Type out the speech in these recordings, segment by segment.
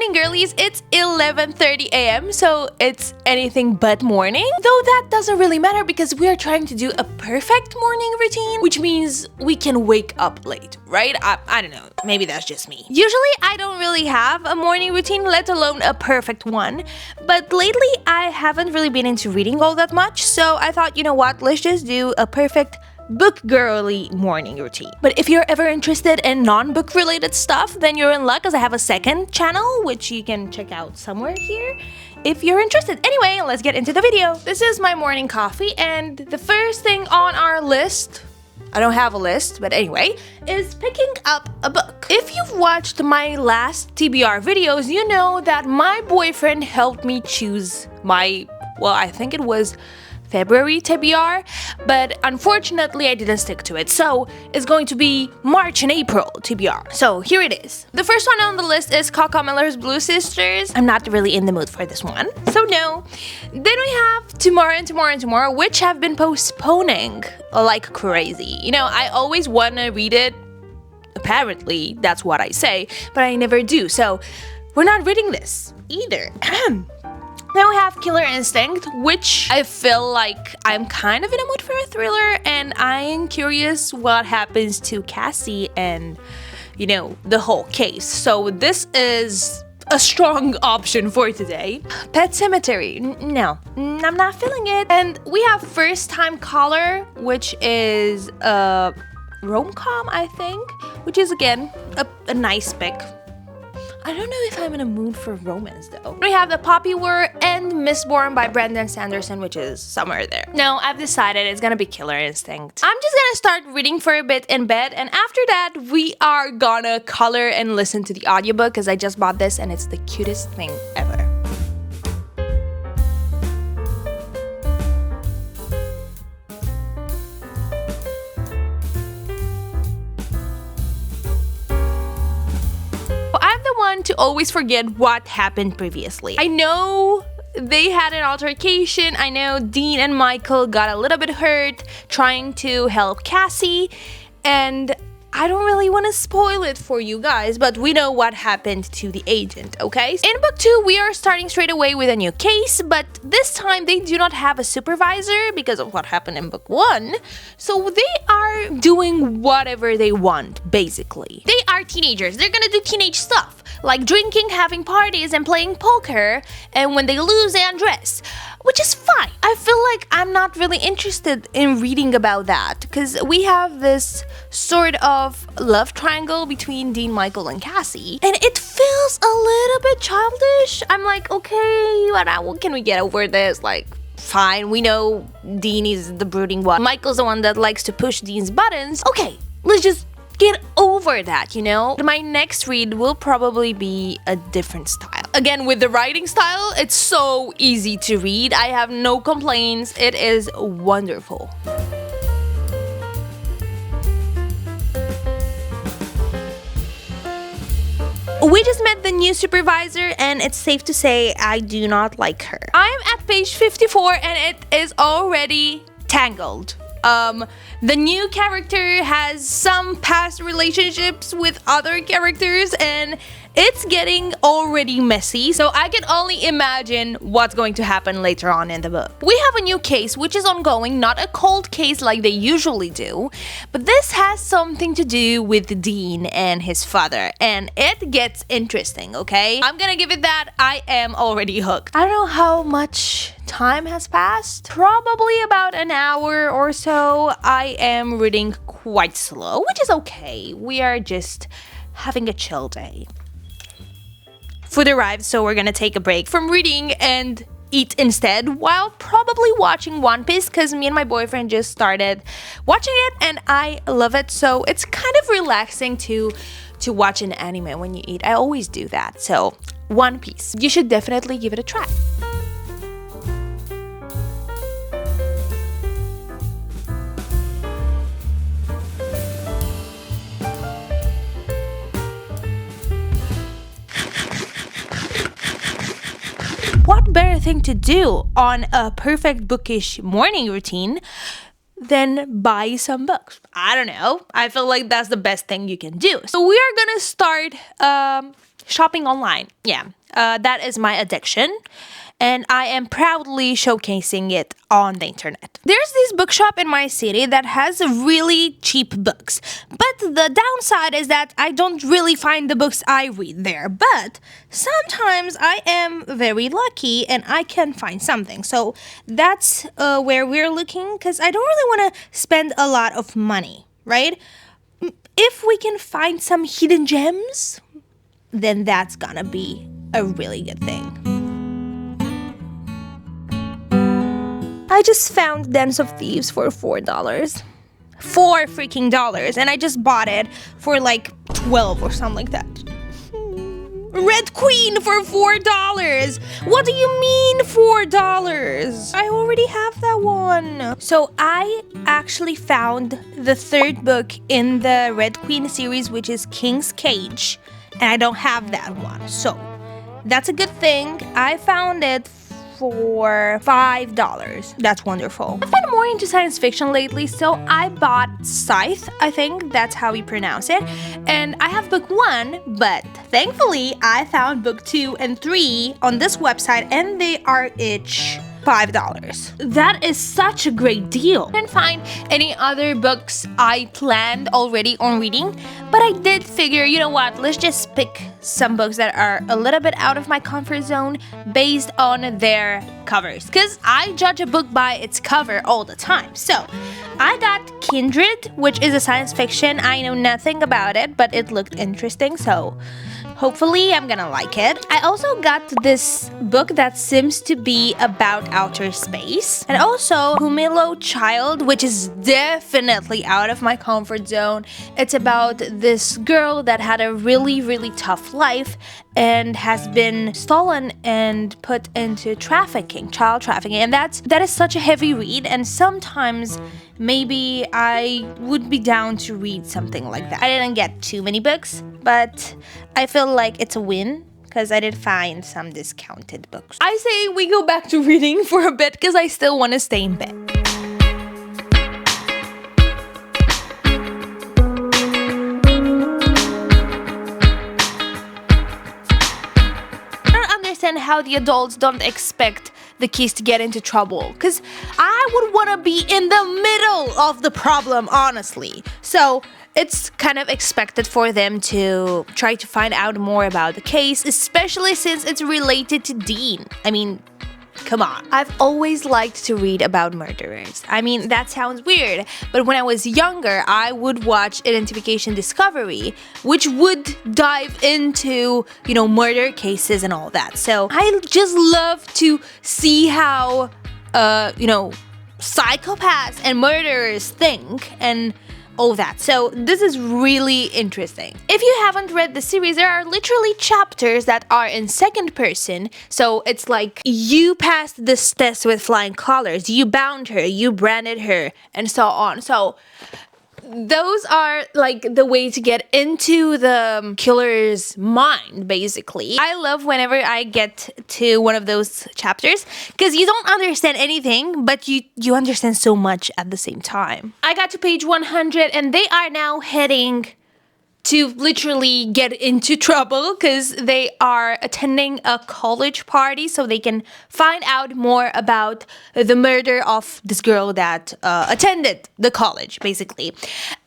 morning, girlies. It's 11:30 a.m. so it's anything but morning. Though that doesn't really matter because we are trying to do a perfect morning routine, which means we can wake up late, right? I don't know, maybe that's just me. Usually I don't really have a morning routine, let alone a perfect one. But lately I haven't really been into reading all that much, so I thought, you know what, let's just do a perfect book girly morning routine. But if you're ever interested in non-book related stuff, then you're in luck because I have a second channel which you can check out somewhere here if you're interested. Anyway, let's get into the video. This is my morning coffee, and the first thing on our list, I don't have a list, but anyway, is picking up a book. If you've watched my last TBR videos, you know that my boyfriend helped me choose my, well, I think it was February TBR, but unfortunately I didn't stick to it, so it's going to be March and April TBR. So here it is. The first one on the list is Coco Miller's Blue Sisters. I'm not really in the mood for this one, so no. Then we have Tomorrow and Tomorrow and Tomorrow, which I've been postponing like crazy. You know, I always want to read it. Apparently, that's what I say, but I never do, so we're not reading this either. Then we have Killer Instinct, which I feel like I'm kind of in a mood for a thriller, and I'm curious what happens to Cassie and, you know, the whole case. So this is a strong option for today. Pet Cemetery, no, I'm not feeling it. And we have First Time Caller, which is a rom-com, I think, which is again a nice pick. I don't know if I'm in a mood for romance though. We have The Poppy War and Mistborn by Brandon Sanderson, which is somewhere there. No, I've decided it's gonna be Killer Instinct. I'm just gonna start reading for a bit in bed, and after that we are gonna color and listen to the audiobook because I just bought this and it's the cutest thing ever. To always forget what happened previously. I know they had an altercation. I know Dean and Michael got a little bit hurt trying to help Cassie, and I don't really want to spoil it for you guys, but we know what happened to the agent, okay? In book 2, we are starting straight away with a new case, but this time they do not have a supervisor because of what happened in book 1, so they are doing whatever they want, basically. They are teenagers. They're gonna do teenage stuff, like drinking, having parties, and playing poker, and when they lose, they undress, which is fine. I feel like I'm not really interested in reading about that, because we have this sort of love triangle between Dean, Michael, and Cassie, and it feels a little bit childish. I'm like, okay, what can we get over this? Like, fine, we know Dean is the brooding one. Michael's the one that likes to push Dean's buttons. Okay, let's just get over that, you know? My next read will probably be a different style. Again, with the writing style, it's so easy to read. I have no complaints. It is wonderful. We just met the new supervisor, and it's safe to say I do not like her. I'm at page 54 and it is already tangled. The new character has some past relationships with other characters, and it's getting already messy, so I can only imagine what's going to happen later on in the book. We have a new case which is ongoing, not a cold case like they usually do, but this has something to do with Dean and his father, and it gets interesting, okay? I'm gonna give it that. I am already hooked. I don't know how much time has passed, probably about an hour or so. I am reading quite slow, which is okay. We are just having a chill day. Food arrived, so we're gonna take a break from reading and eat instead, while probably watching One Piece, because me and my boyfriend just started watching it and I love it, so it's kind of relaxing to watch an anime when you eat. I always do that, so One Piece. You should definitely give it a try. What better thing to do on a perfect bookish morning routine than buy some books? I don't know. I feel like that's the best thing you can do. So we are gonna start shopping online. Yeah, that is my addiction. And I am proudly showcasing it on the internet. There's this bookshop in my city that has really cheap books. But the downside is that I don't really find the books I read there. But sometimes I am very lucky and I can find something. So that's where we're looking, because I don't really want to spend a lot of money, right? If we can find some hidden gems, then that's gonna be a really good thing. I just found Dens of Thieves for $4. $4 freaking dollars, and I just bought it for like 12 or something like that. Red Queen for $4. What do you mean $4? I already have that one. So I actually found the third book in the Red Queen series, which is King's Cage, and I don't have that one. So that's a good thing. I found it for $5. That's wonderful. I've been more into science fiction lately, so I bought Scythe, I think that's how we pronounce it. And I have book 1, but thankfully I found book 2 and 3 on this website, and they are each $5. That is such a great deal. I didn't find any other books I planned already on reading, but I did figure, you know what, let's just pick some books that are a little bit out of my comfort zone based on their covers, because I judge a book by its cover all the time. So I got Kindred, which is a science fiction. I know nothing about it, but it looked interesting, so hopefully I'm gonna like it. I also got this book that seems to be about outer space. And also Humilo Child, which is definitely out of my comfort zone. It's about this girl that had a really, really tough life and has been stolen and put into trafficking, child trafficking. And that is such a heavy read, and sometimes maybe I would be down to read something like that. I didn't get too many books, but I feel like it's a win because I did find some discounted books. I say we go back to reading for a bit because I still want to stay in bed. How the adults don't expect the kids to get into trouble, because I would want to be in the middle of the problem, honestly. So it's kind of expected for them to try to find out more about the case, especially since it's related to Dean. I mean, come on. I've always liked to read about murderers. I mean, that sounds weird, but when I was younger, I would watch Identification Discovery, which would dive into, murder cases and all that. So I just love to see how, psychopaths and murderers think and all that. So this is really interesting. If you haven't read the series, there are literally chapters that are in second person. So it's like you passed this test with flying colors, you bound her, you branded her, and so on. So those are like the way to get into the killer's mind, basically. I love whenever I get to one of those chapters because you don't understand anything, but you understand so much at the same time. I got to page 100 and they are now heading to literally get into trouble because they are attending a college party so they can find out more about the murder of this girl that attended the college, basically.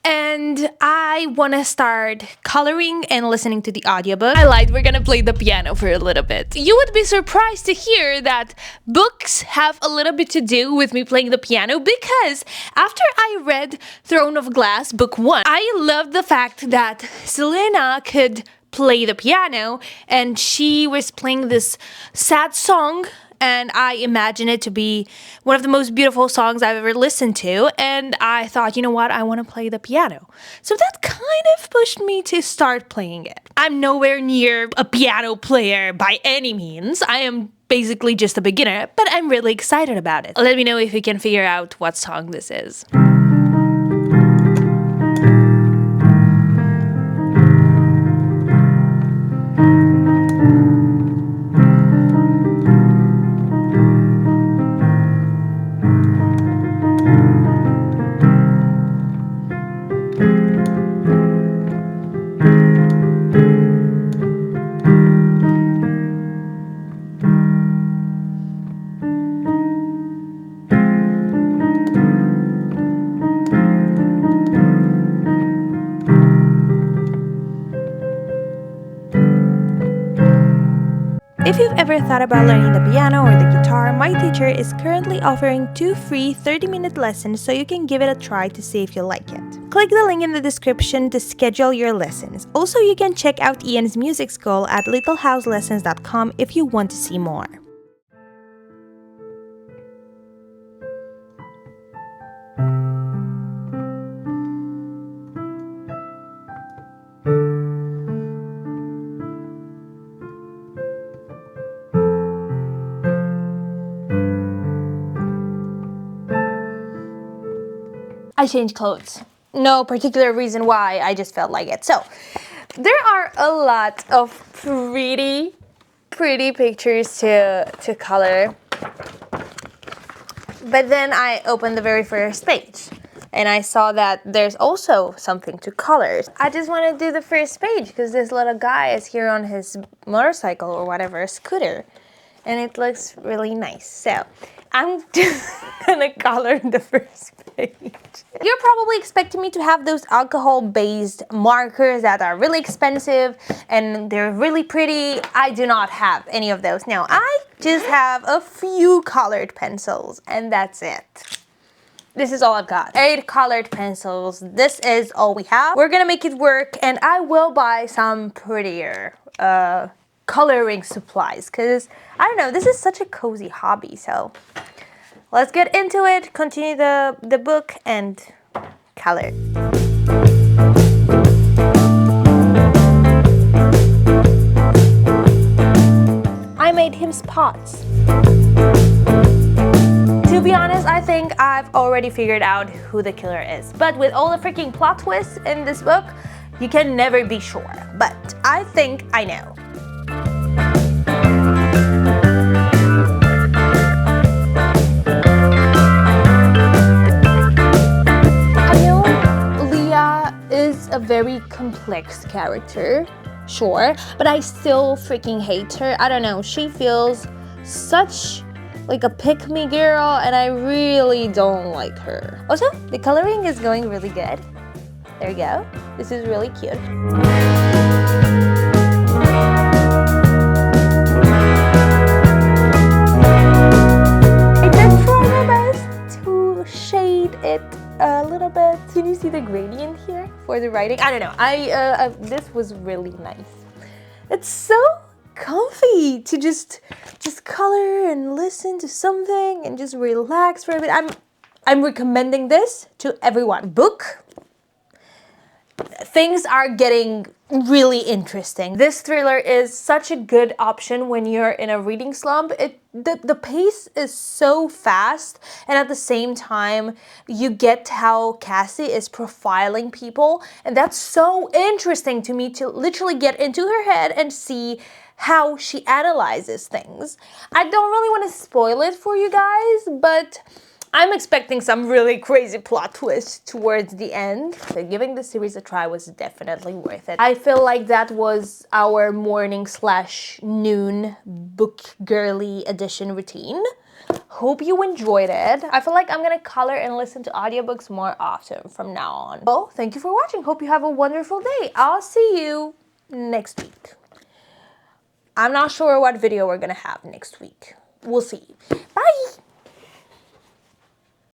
And I want to start coloring and listening to the audiobook. I lied, we're gonna play the piano for a little bit. You would be surprised to hear that books have a little bit to do with me playing the piano, because after I read Throne of Glass, book 1, I loved the fact that Selena could play the piano and she was playing this sad song, and I imagine it to be one of the most beautiful songs I've ever listened to, and I thought, you know what, I want to play the piano. So that kind of pushed me to start playing it. I'm nowhere near a piano player by any means. I am basically just a beginner, but I'm really excited about it. Let me know if you can figure out what song this is. If you've ever thought about learning the piano or the guitar, my teacher is currently offering 2 free 30-minute lessons so you can give it a try to see if you like it. Click the link in the description to schedule your lessons. Also, you can check out Ian's music school at littlehouse.lessons.com if you want to see more. I changed clothes. No particular reason why, I just felt like it. So, there are a lot of pretty pictures to color. But then I opened the very first page and I saw that there's also something to color. I just want to do the first page because this little guy is here on his motorcycle or whatever, scooter. And it looks really nice. So, I'm just gonna color the first page. You're probably expecting me to have those alcohol-based markers that are really expensive and they're really pretty. I do not have any of those. No, I just have a few colored pencils and that's it. This is all I've got. 8 colored pencils. This is all we have. We're gonna make it work and I will buy some prettier coloring supplies because I don't know, this is such a cozy hobby. So let's get into it, continue the book and color. I made him spots. To be honest, I think I've already figured out who the killer is. But with all the freaking plot twists in this book, you can never be sure. But I think I know. A very complex character, sure, but I still freaking hate her. I don't know, she feels such like a pick-me girl and I really don't like her. Also, the coloring is going really good. There you go. This is really cute. I did try my best to shade it a little bit. Can you see the gradient here for the writing? I don't know. This was really nice. It's so comfy to just color and listen to something and just relax for a bit. I'm recommending this to everyone. Book. Things are getting really interesting. This thriller is such a good option when you're in a reading slump. The pace is so fast and at the same time you get how Cassie is profiling people and that's so interesting to me to literally get into her head and see how she analyzes things. I don't really want to spoil it for you guys, but I'm expecting some really crazy plot twists towards the end. So giving the series a try was definitely worth it. I feel like that was our morning/noon book girly edition routine. Hope you enjoyed it. I feel like I'm gonna color and listen to audiobooks more often from now on. Well, thank you for watching. Hope you have a wonderful day. I'll see you next week. I'm not sure what video we're gonna have next week. We'll see.